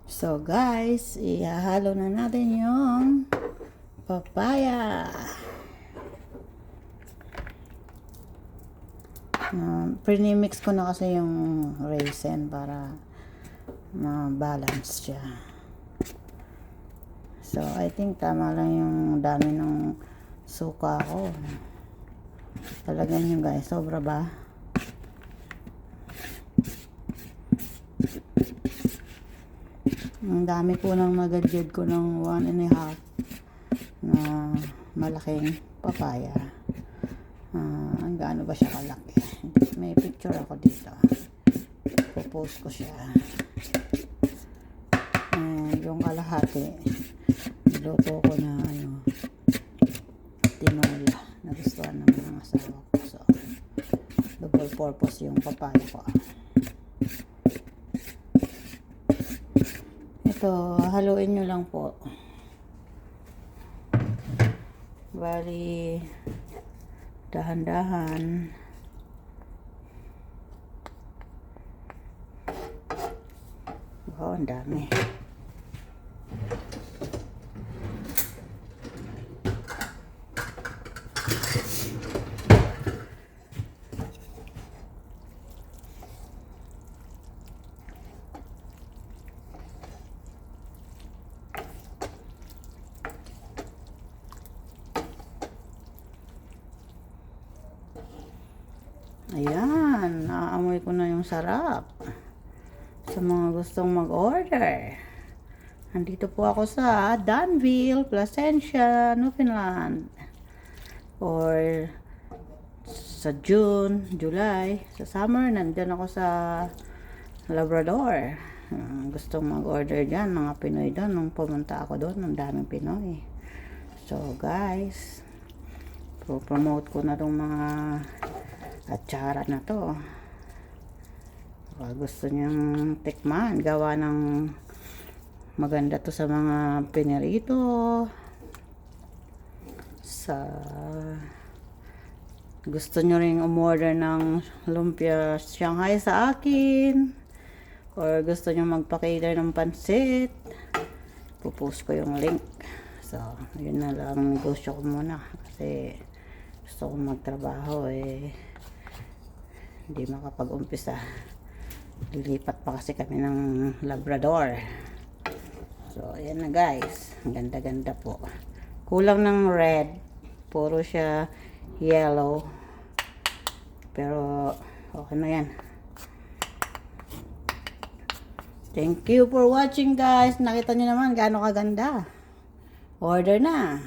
So guys, ihahalo na natin yung papaya. Pre-mix ko na kasi yung raisin para ma-balance siya. So I think tama lang yung dami ng suka ko. Talagyan nyo guys, sobra ba? Ang dami ko nang nagadyod ko ng 1.5 na malaking papaya. Ang gaano ba siya kalaki? May picture ako dito. Popost ko siya. And yung kalahati, niluto ko na tinola. Nagustuhan ng mga asawa ko. So, double purpose yung papaya ko. Ito, haluin nyo lang po. Bali, dahan-dahan. Wow, ang dami. Ayan, naamoy ko na yung sarap. Sa mga gustong mag-order, nandito po ako sa Danville, Placentia, Newfoundland. Or sa June, July, sa summer, nandyan ako sa Labrador. Gustong mag-order dyan, mga Pinoy doon. Nung pumunta ako doon, ang daming Pinoy. So guys, promote ko na itong mga atsara na to. Gusto niyang tikman, gawa ng maganda to sa mga pinirito, sa gusto nyo ring umorder ng lumpia Shanghai sa akin, or gusto nyo magpa-cater ng pansit, pupost ko yung link. So yun na lang, negosyo ko muna kasi gusto kong magtrabaho hindi makapag-umpisa. Lilipat pa kasi kami ng Labrador. So ayan na guys, ang ganda-ganda po. Kulang ng red, puro siya yellow, pero okay na yan. Thank you for watching guys. Nakita nyo naman gaano kaganda. Order na.